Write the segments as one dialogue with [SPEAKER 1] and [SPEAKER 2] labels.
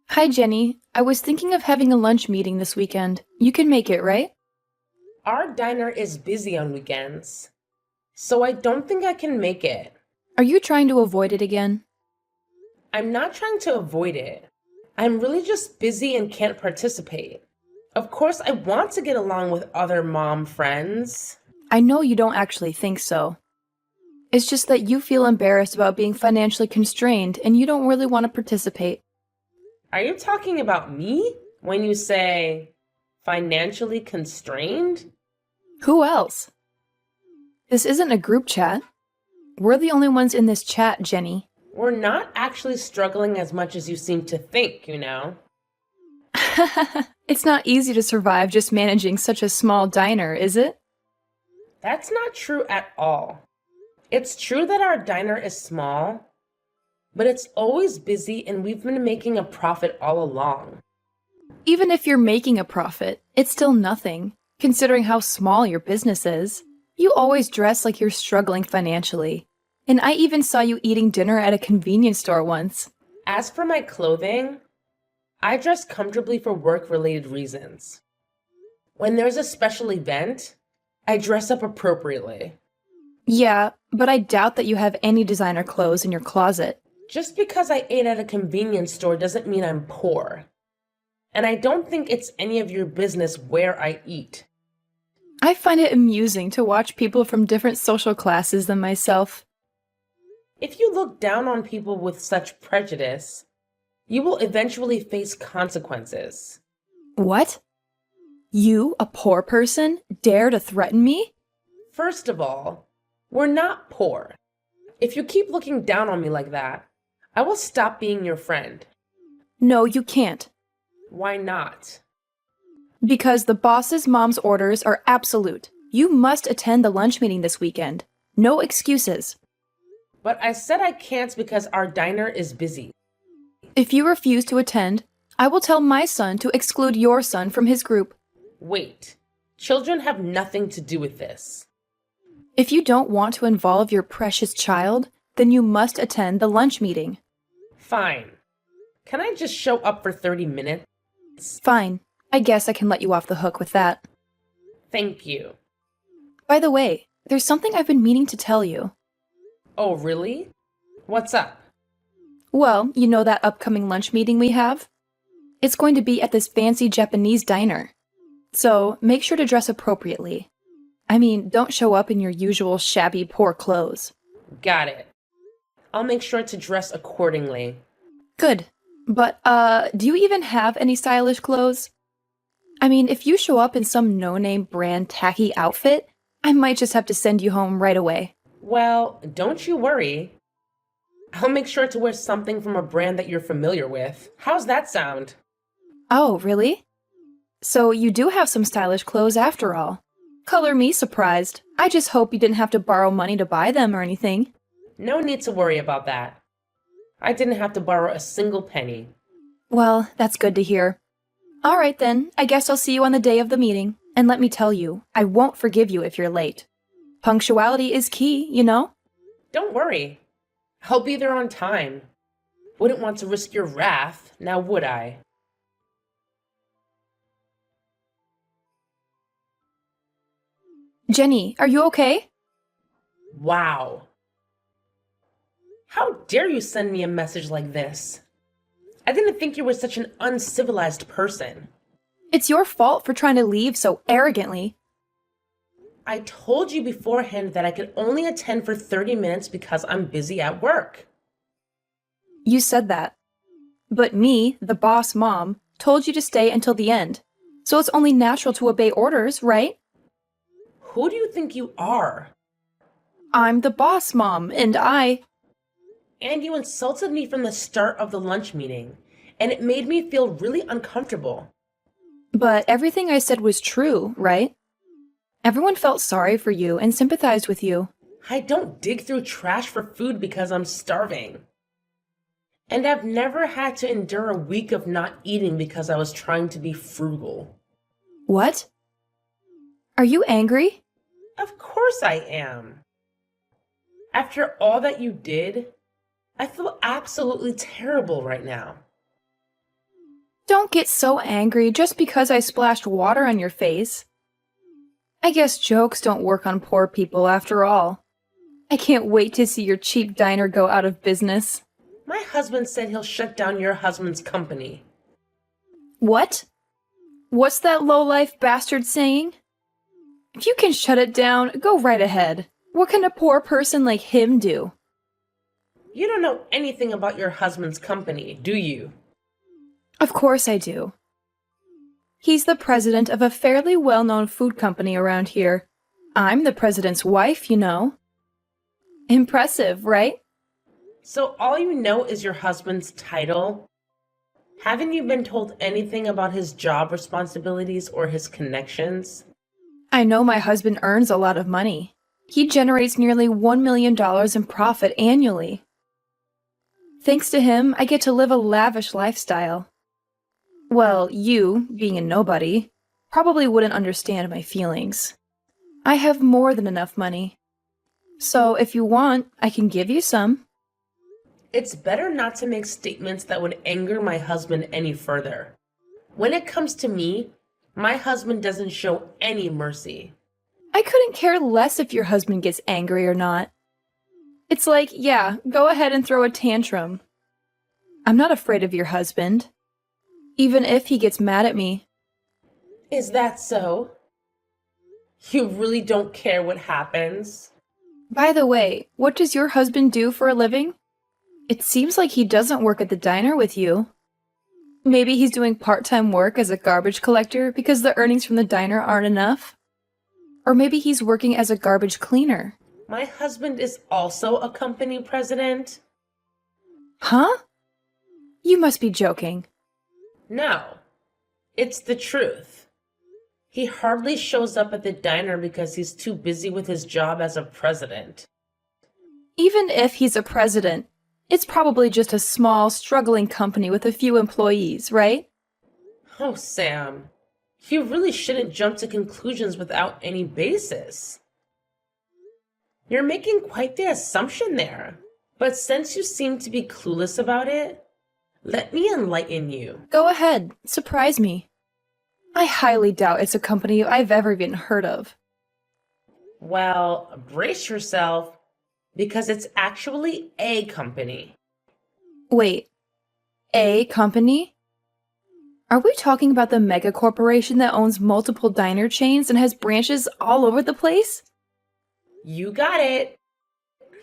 [SPEAKER 1] Hi, Jenny. I was thinking of having a lunch meeting this weekend. You can make it, right?
[SPEAKER 2] Our diner is busy on weekends, so I don't think I can make it.
[SPEAKER 1] Are you trying to avoid it again?
[SPEAKER 2] I'm not trying to avoid it. I'm really just busy and can't participate. Of course, I want to get along with other mom friends.
[SPEAKER 1] I know you don't actually think so. It's just that you feel embarrassed about being financially constrained and you don't really want to participate.
[SPEAKER 2] Are you talking about me when you say financially constrained?
[SPEAKER 1] Who else? This isn't a group chat. We're the only ones in this chat, Jenny.
[SPEAKER 2] We're not actually struggling as much as you seem to think.
[SPEAKER 1] It's not easy to survive just managing such a small diner, is it?
[SPEAKER 2] That's not true at all. It's true that our diner is small, but it's always busy and we've been making a profit all along.
[SPEAKER 1] Even if you're making a profit, it's still nothing, considering how small your business is. You always dress like you're struggling financially. And I even saw you eating dinner at a convenience store once.
[SPEAKER 2] As for my clothing, I dress comfortably for work-related reasons. When there's a special event, I dress up appropriately.
[SPEAKER 1] Yeah, but I doubt that you have any designer clothes in your closet.
[SPEAKER 2] Just because I ate at a convenience store doesn't mean I'm poor. And I don't think it's any of your business where I eat.
[SPEAKER 1] I find it amusing to watch people from different social classes than myself.
[SPEAKER 2] If you look down on people with such prejudice, you will eventually face consequences.
[SPEAKER 1] What? You, a poor person, dare to threaten me?
[SPEAKER 2] First of all, we're not poor. If you keep looking down on me like that, I will stop being your friend.
[SPEAKER 1] No, you can't.
[SPEAKER 2] Why not?
[SPEAKER 1] Because the boss's mom's orders are absolute. You must attend the lunch meeting this weekend. No excuses.
[SPEAKER 2] But I said I can't because our diner is busy.
[SPEAKER 1] If you refuse to attend, I will tell my son to exclude your son from his group.
[SPEAKER 2] Wait, children have nothing to do with this.
[SPEAKER 1] If you don't want to involve your precious child, then you must attend the lunch meeting.
[SPEAKER 2] Fine. Can I just show up for 30 minutes?
[SPEAKER 1] Fine. I guess I can let you off the hook with that.
[SPEAKER 2] Thank you.
[SPEAKER 1] By the way, there's something I've been meaning to tell you.
[SPEAKER 2] Oh, really? What's up?
[SPEAKER 1] Well, you know that upcoming lunch meeting we have? It's going to be at this fancy Japanese diner. So, make sure to dress appropriately. I mean, don't show up in your usual shabby, poor clothes.
[SPEAKER 2] Got it. I'll make sure to dress accordingly.
[SPEAKER 1] Good. But, do you even have any stylish clothes? I mean, if you show up in some no-name brand tacky outfit, I might just have to send you home right away.
[SPEAKER 2] Well, don't you worry. I'll make sure to wear something from a brand that you're familiar with. How's that sound?
[SPEAKER 1] Oh, really? So you do have some stylish clothes after all. Color me surprised. I just hope you didn't have to borrow money to buy them or anything.
[SPEAKER 2] No need to worry about that. I didn't have to borrow a single penny.
[SPEAKER 1] Well, that's good to hear. All right then, I guess I'll see you on the day of the meeting. And let me tell you, I won't forgive you if you're late. Punctuality is key, you know?
[SPEAKER 2] Don't worry. I'll be there on time. Wouldn't want to risk your wrath, now would I?
[SPEAKER 1] Jenny, are you okay?
[SPEAKER 2] Wow. How dare you send me a message like this? I didn't think you were such an uncivilized person.
[SPEAKER 1] It's your fault for trying to leave so arrogantly.
[SPEAKER 2] I told you beforehand that I could only attend for 30 minutes because I'm busy at work.
[SPEAKER 1] You said that. But me, the boss mom, told you to stay until the end. So it's only natural to obey orders, right?
[SPEAKER 2] Who do you think you are?
[SPEAKER 1] I'm the boss mom, and
[SPEAKER 2] And you insulted me from the start of the lunch meeting, and it made me feel really uncomfortable.
[SPEAKER 1] But everything I said was true, right? Everyone felt sorry for you and sympathized with you.
[SPEAKER 2] I don't dig through trash for food because I'm starving. And I've never had to endure a week of not eating because I was trying to be frugal.
[SPEAKER 1] What? Are you angry?
[SPEAKER 2] Of course I am. After all that you did, I feel absolutely terrible right now.
[SPEAKER 1] Don't get so angry just because I splashed water on your face. I guess jokes don't work on poor people after all. I can't wait to see your cheap diner go out of business.
[SPEAKER 2] My husband said he'll shut down your husband's company.
[SPEAKER 1] What? What's that lowlife bastard saying? If you can shut it down, go right ahead. What can a poor person like him do?
[SPEAKER 2] You don't know anything about your husband's company, do you?
[SPEAKER 1] Of course I do. He's the president of a fairly well-known food company around here. I'm the president's wife, you know. Impressive, right?
[SPEAKER 2] So all you know is your husband's title? Haven't you been told anything about his job responsibilities or his connections?
[SPEAKER 1] I know my husband earns a lot of money. He generates nearly $1 million in profit annually. Thanks to him, I get to live a lavish lifestyle. Well, you, being a nobody, probably wouldn't understand my feelings. I have more than enough money. So if you want, I can give you some.
[SPEAKER 2] It's better not to make statements that would anger my husband any further. When it comes to me, my husband doesn't show any mercy.
[SPEAKER 1] I couldn't care less if your husband gets angry or not. It's like, yeah, go ahead and throw a tantrum. I'm not afraid of your husband, even if he gets mad at me.
[SPEAKER 2] Is that so? You really don't care what happens?
[SPEAKER 1] By the way, what does your husband do for a living? It seems like he doesn't work at the diner with you. Maybe he's doing part-time work as a garbage collector because the earnings from the diner aren't enough? Or maybe he's working as a garbage cleaner.
[SPEAKER 2] My husband is also a company president?
[SPEAKER 1] Huh? You must be joking.
[SPEAKER 2] No, it's the truth. He hardly shows up at the diner because he's too busy with his job as a president.
[SPEAKER 1] Even if he's a president, it's probably just a small, struggling company with a few employees, right?
[SPEAKER 2] Oh, Sam, you really shouldn't jump to conclusions without any basis. You're making quite the assumption there. But since you seem to be clueless about it, let me enlighten you.
[SPEAKER 1] Go ahead, surprise me. I highly doubt it's a company I've ever even heard of.
[SPEAKER 2] Well, brace yourself, because it's actually a company.
[SPEAKER 1] Wait, a company? Are we talking about the mega corporation that owns multiple diner chains and has branches all over the place?
[SPEAKER 2] You got it.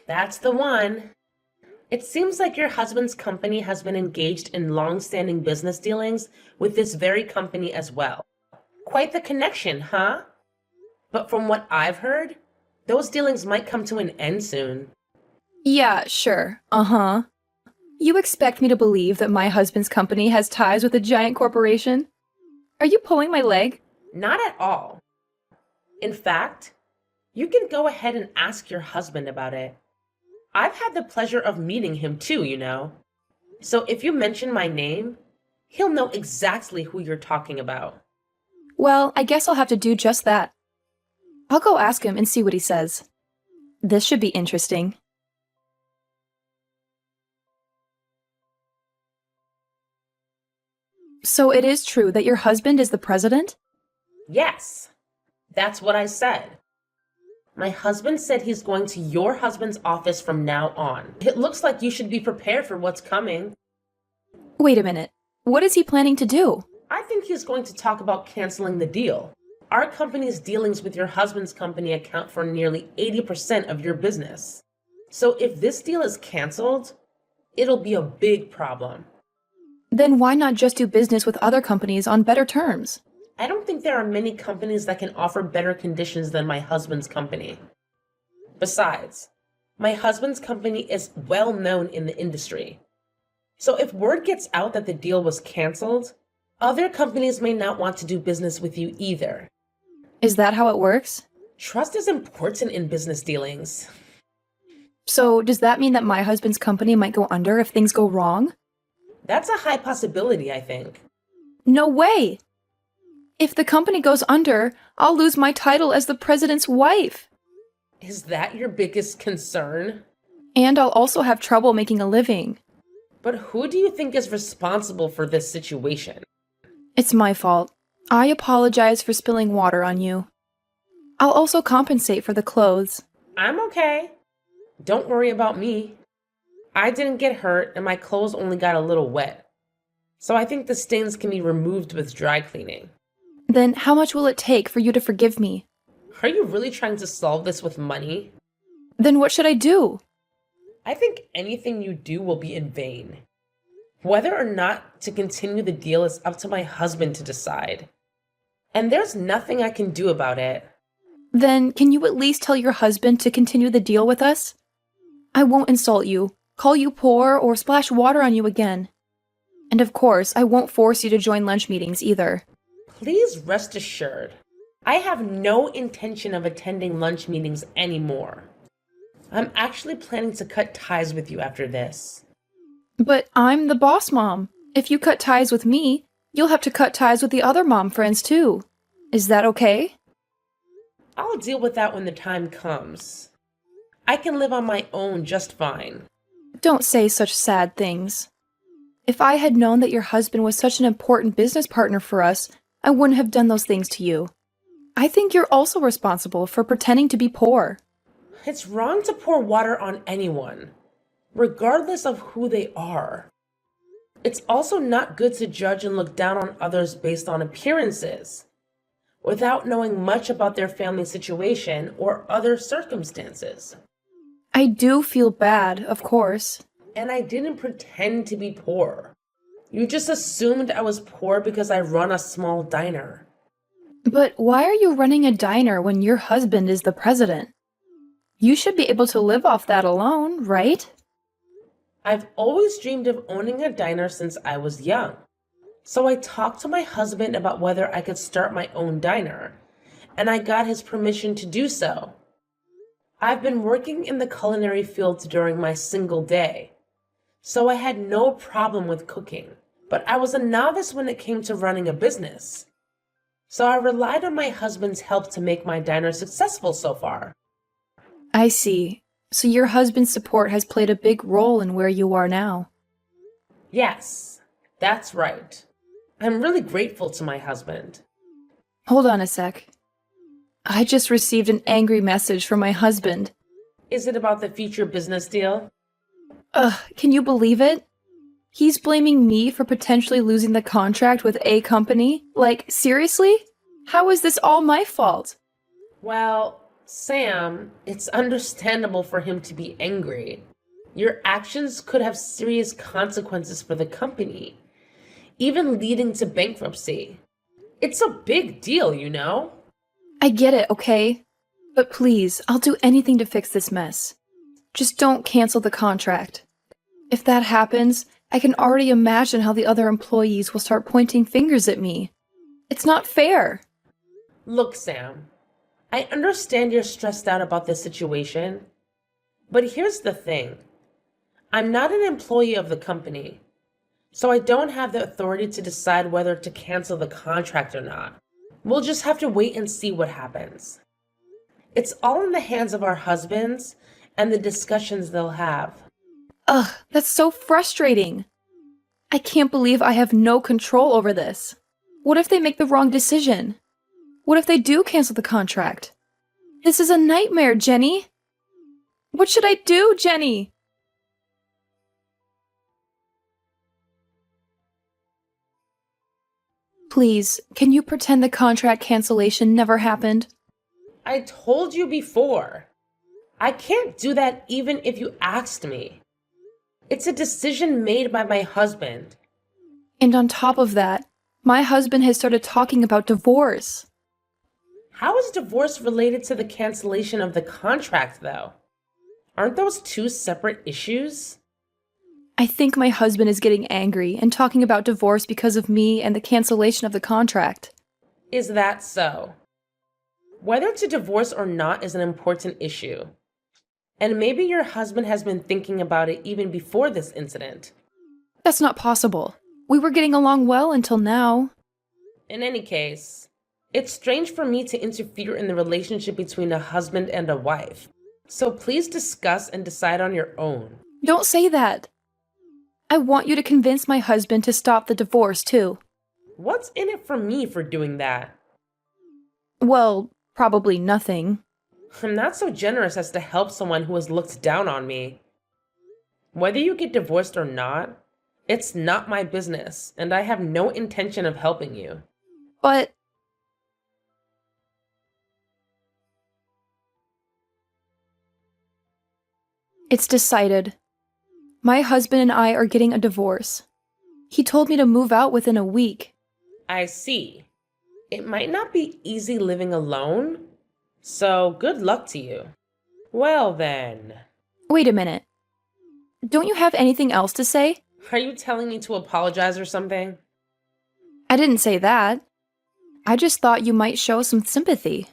[SPEAKER 2] That's the one. It seems like your husband's company has been engaged in long-standing business dealings with this very company as well. Quite the connection, huh? But from what I've heard, those dealings might come to an end soon.
[SPEAKER 1] Yeah, sure. Uh-huh. You expect me to believe that my husband's company has ties with a giant corporation? Are you pulling my leg?
[SPEAKER 2] Not at all. In fact, you can go ahead and ask your husband about it. I've had the pleasure of meeting him too, you know. So if you mention my name, he'll know exactly who you're talking about.
[SPEAKER 1] Well, I guess I'll have to do just that. I'll go ask him and see what he says. This should be interesting. So it is true that your husband is the president?
[SPEAKER 2] Yes, that's what I said. My husband said he's going to your husband's office from now on. It looks like you should be prepared for what's coming.
[SPEAKER 1] Wait a minute. What is he planning to do?
[SPEAKER 2] I think he's going to talk about canceling the deal. Our company's dealings with your husband's company account for nearly 80% of your business. So if this deal is canceled, it'll be a big problem.
[SPEAKER 1] Then why not just do business with other companies on better terms?
[SPEAKER 2] I don't think there are many companies that can offer better conditions than my husband's company. Besides, my husband's company is well known in the industry. So if word gets out that the deal was canceled, other companies may not want to do business with you either.
[SPEAKER 1] Is that how it works?
[SPEAKER 2] Trust is important in business dealings.
[SPEAKER 1] So does that mean that my husband's company might go under if things go wrong?
[SPEAKER 2] That's a high possibility, I think.
[SPEAKER 1] No way! If the company goes under, I'll lose my title as the president's wife.
[SPEAKER 2] Is that your biggest concern?
[SPEAKER 1] And I'll also have trouble making a living.
[SPEAKER 2] But who do you think is responsible for this situation?
[SPEAKER 1] It's my fault. I apologize for spilling water on you. I'll also compensate for the clothes.
[SPEAKER 2] I'm okay. Don't worry about me. I didn't get hurt and my clothes only got a little wet. So I think the stains can be removed with dry cleaning.
[SPEAKER 1] Then how much will it take for you to forgive me?
[SPEAKER 2] Are you really trying to solve this with money?
[SPEAKER 1] Then what should I do?
[SPEAKER 2] I think anything you do will be in vain. Whether or not to continue the deal is up to my husband to decide. And there's nothing I can do about it.
[SPEAKER 1] Then can you at least tell your husband to continue the deal with us? I won't insult you, call you poor, or splash water on you again. And of course, I won't force you to join lunch meetings either.
[SPEAKER 2] Please rest assured, I have no intention of attending lunch meetings anymore. I'm actually planning to cut ties with you after this.
[SPEAKER 1] But I'm the boss mom. If you cut ties with me, you'll have to cut ties with the other mom friends too. Is that okay?
[SPEAKER 2] I'll deal with that when the time comes. I can live on my own just fine.
[SPEAKER 1] Don't say such sad things. If I had known that your husband was such an important business partner for us, I wouldn't have done those things to you. I think you're also responsible for pretending to be poor.
[SPEAKER 2] It's wrong to pour water on anyone, regardless of who they are. It's also not good to judge and look down on others based on appearances, without knowing much about their family situation or other circumstances.
[SPEAKER 1] I do feel bad, of course.
[SPEAKER 2] And I didn't pretend to be poor. You just assumed I was poor because I run a small diner.
[SPEAKER 1] But why are you running a diner when your husband is the president? You should be able to live off that alone, right?
[SPEAKER 2] I've always dreamed of owning a diner since I was young. So I talked to my husband about whether I could start my own diner, and I got his permission to do so. I've been working in the culinary field during my single day, so I had no problem with cooking, but I was a novice when it came to running a business. So I relied on my husband's help to make my diner successful so far.
[SPEAKER 1] I see. So your husband's support has played a big role in where you are now.
[SPEAKER 2] Yes, that's right. I'm really grateful to my husband.
[SPEAKER 1] Hold on a sec. I just received an angry message from my husband.
[SPEAKER 2] Is it about the future business deal?
[SPEAKER 1] Can you believe it? He's blaming me for potentially losing the contract with a company? Like, seriously? How is this all my fault?
[SPEAKER 2] Well, Sam, it's understandable for him to be angry. Your actions could have serious consequences for the company, even leading to bankruptcy. It's a big deal, you know?
[SPEAKER 1] I get it, okay? But please, I'll do anything to fix this mess. Just don't cancel the contract. If that happens, I can already imagine how the other employees will start pointing fingers at me. It's not fair.
[SPEAKER 2] Look, Sam, I understand you're stressed out about this situation, but here's the thing. I'm not an employee of the company, so I don't have the authority to decide whether to cancel the contract or not. We'll just have to wait and see what happens. It's all in the hands of our husbands and the discussions they'll have.
[SPEAKER 1] Ugh, that's so frustrating. I can't believe I have no control over this. What if they make the wrong decision? What if they do cancel the contract? This is a nightmare, Jenny. What should I do, Jenny? Please, can you pretend the contract cancellation never happened?
[SPEAKER 2] I told you before. I can't do that even if you asked me. It's a decision made by my husband.
[SPEAKER 1] And on top of that, my husband has started talking about divorce.
[SPEAKER 2] How is divorce related to the cancellation of the contract, though? Aren't those two separate issues?
[SPEAKER 1] I think my husband is getting angry and talking about divorce because of me and the cancellation of the contract.
[SPEAKER 2] Is that so? Whether to divorce or not is an important issue. And maybe your husband has been thinking about it even before this incident.
[SPEAKER 1] That's not possible. We were getting along well until now.
[SPEAKER 2] In any case, it's strange for me to interfere in the relationship between a husband and a wife. So please discuss and decide on your own.
[SPEAKER 1] Don't say that. I want you to convince my husband to stop the divorce, too.
[SPEAKER 2] What's in it for me for doing that?
[SPEAKER 1] Well, probably nothing.
[SPEAKER 2] I'm not so generous as to help someone who has looked down on me. Whether you get divorced or not, it's not my business, and I have no intention of helping you.
[SPEAKER 1] But it's decided. My husband and I are getting a divorce. He told me to move out within a week.
[SPEAKER 2] I see. It might not be easy living alone, so good luck to you. Well then,
[SPEAKER 1] Wait a minute. Don't you have anything else to say?
[SPEAKER 2] are you telling me to apologize or something?
[SPEAKER 1] I didn't say that. I just thought you might show some sympathy.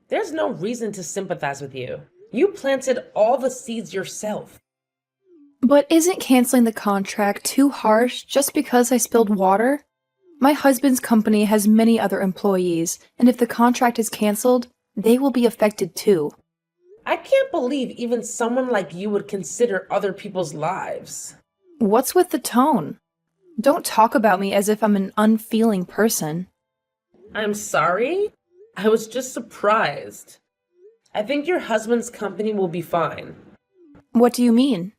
[SPEAKER 2] There's no reason to sympathize with you. You planted all the seeds yourself.
[SPEAKER 1] But isn't canceling the contract too harsh just because I spilled water? My husband's company has many other employees, and if the contract is canceled, they will be affected too.
[SPEAKER 2] I can't believe even someone like you would consider other people's lives.
[SPEAKER 1] What's with the tone? Don't talk about me as if I'm an unfeeling person.
[SPEAKER 2] I'm sorry? I was just surprised. I think your husband's company will be fine.
[SPEAKER 1] What do you mean?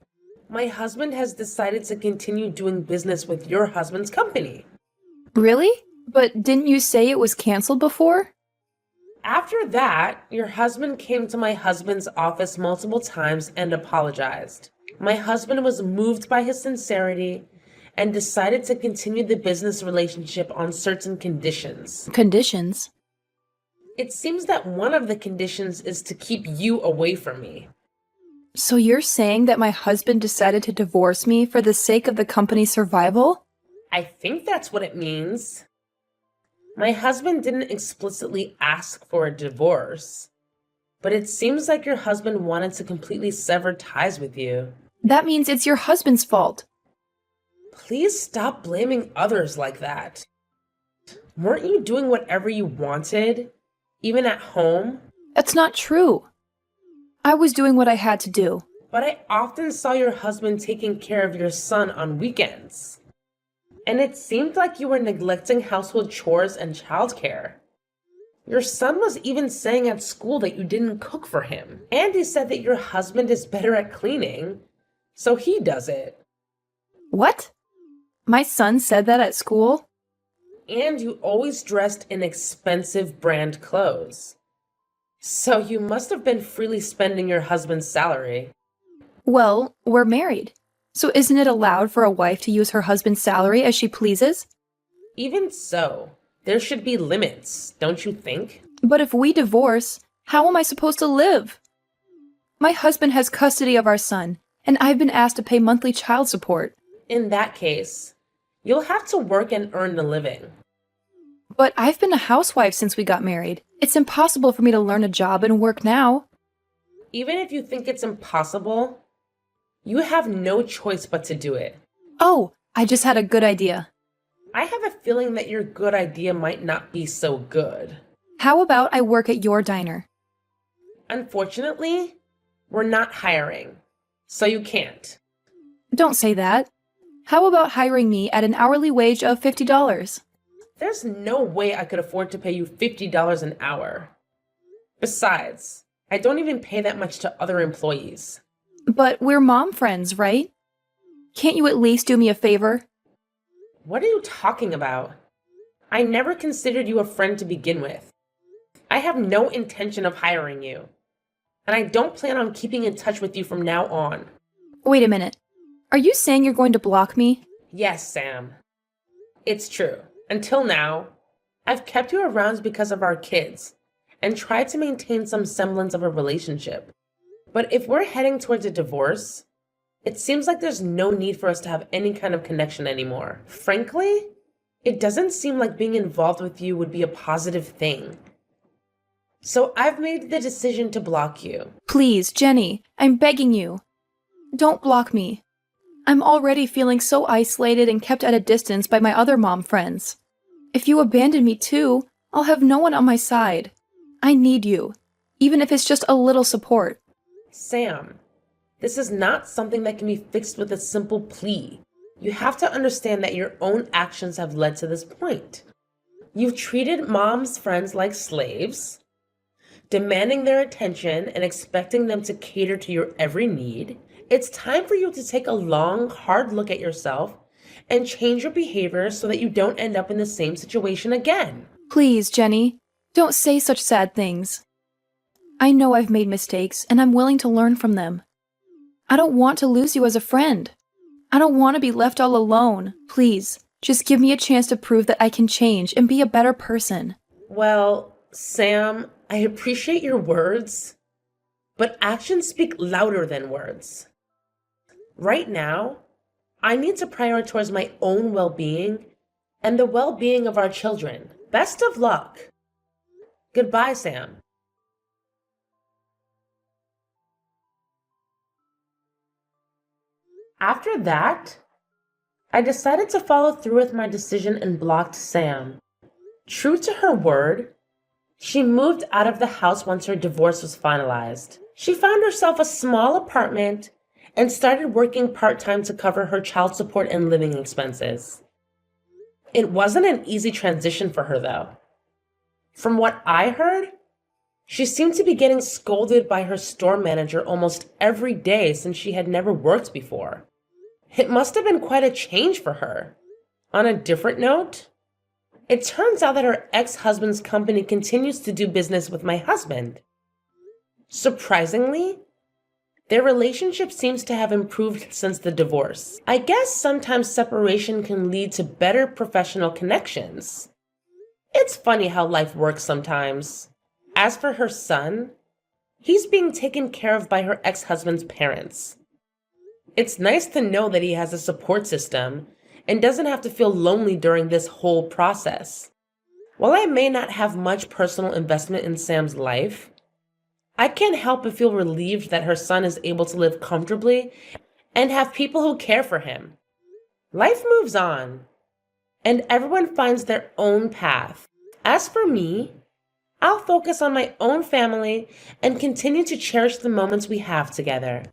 [SPEAKER 2] My husband has decided to continue doing business with your husband's company.
[SPEAKER 1] Really? But didn't you say it was canceled before?
[SPEAKER 2] After that, your husband came to my husband's office multiple times and apologized. My husband was moved by his sincerity and decided to continue the business relationship on certain conditions.
[SPEAKER 1] Conditions?
[SPEAKER 2] It seems that one of the conditions is to keep you away from me.
[SPEAKER 1] So you're saying that my husband decided to divorce me for the sake of the company's survival?
[SPEAKER 2] I think that's what it means. My husband didn't explicitly ask for a divorce, but it seems like your husband wanted to completely sever ties with you.
[SPEAKER 1] That means it's your husband's fault.
[SPEAKER 2] Please stop blaming others like that. Weren't you doing whatever you wanted, even at home?
[SPEAKER 1] That's not true. I was doing what I had to do.
[SPEAKER 2] But I often saw your husband taking care of your son on weekends. And it seemed like you were neglecting household chores and childcare. Your son was even saying at school that you didn't cook for him. And he said that your husband is better at cleaning, so he does it.
[SPEAKER 1] What? My son said that at school?
[SPEAKER 2] And you always dressed in expensive brand clothes. So you must have been freely spending your husband's salary.
[SPEAKER 1] Well, we're married. So isn't it allowed for a wife to use her husband's salary as she pleases?
[SPEAKER 2] Even so, there should be limits, don't you think?
[SPEAKER 1] But if we divorce, how am I supposed to live? My husband has custody of our son, and I've been asked to pay monthly child support.
[SPEAKER 2] In that case, you'll have to work and earn a living.
[SPEAKER 1] But I've been a housewife since we got married. It's impossible for me to learn a job and work now.
[SPEAKER 2] Even if you think it's impossible, you have no choice but to do it.
[SPEAKER 1] Oh, I just had a good idea.
[SPEAKER 2] I have a feeling that your good idea might not be so good.
[SPEAKER 1] How about I work at your diner?
[SPEAKER 2] Unfortunately, we're not hiring, so you can't.
[SPEAKER 1] Don't say that. How about hiring me at an hourly wage of $50?
[SPEAKER 2] There's no way I could afford to pay you $50 an hour. Besides, I don't even pay that much to other employees.
[SPEAKER 1] But we're mom friends, right? Can't you at least do me a favor?
[SPEAKER 2] What are you talking about? I never considered you a friend to begin with. I have no intention of hiring you, and I don't plan on keeping in touch with you from now on.
[SPEAKER 1] Wait a minute. Are you saying you're going to block me?
[SPEAKER 2] Yes, Sam. It's true. Until now, I've kept you around because of our kids and tried to maintain some semblance of a relationship. But if we're heading towards a divorce, it seems like there's no need for us to have any kind of connection anymore. Frankly, it doesn't seem like being involved with you would be a positive thing. So I've made the decision to block you.
[SPEAKER 1] Please, Jenny, I'm begging you. Don't block me. I'm already feeling so isolated and kept at a distance by my other mom friends. If you abandon me too, I'll have no one on my side. I need you, even if it's just a little support.
[SPEAKER 2] Sam, this is not something that can be fixed with a simple plea. You have to understand that your own actions have led to this point. You've treated mom's friends like slaves, demanding their attention and expecting them to cater to your every need. It's time for you to take a long, hard look at yourself and change your behavior so that you don't end up in the same situation again.
[SPEAKER 1] Please, Jenny, don't say such sad things. I know I've made mistakes, and I'm willing to learn from them. I don't want to lose you as a friend. I don't want to be left all alone. Please, just give me a chance to prove that I can change and be a better person.
[SPEAKER 2] Well, Sam, I appreciate your words, but actions speak louder than words. Right now, I need to prioritize my own well-being and the well-being of our children. Best of luck. Goodbye, Sam. After that, I decided to follow through with my decision and blocked Sam. True to her word, she moved out of the house once her divorce was finalized. She found herself a small apartment and started working part-time to cover her child support and living expenses. It wasn't an easy transition for her, though. From what I heard, she seemed to be getting scolded by her store manager almost every day since she had never worked before. It must have been quite a change for her. On a different note, it turns out that her ex-husband's company continues to do business with my husband. Surprisingly, their relationship seems to have improved since the divorce. I guess sometimes separation can lead to better professional connections. It's funny how life works sometimes. As for her son, he's being taken care of by her ex-husband's parents. It's nice to know that he has a support system and doesn't have to feel lonely during this whole process. While I may not have much personal investment in Sam's life, I can't help but feel relieved that her son is able to live comfortably and have people who care for him. Life moves on, and everyone finds their own path. As for me, I'll focus on my own family and continue to cherish the moments we have together.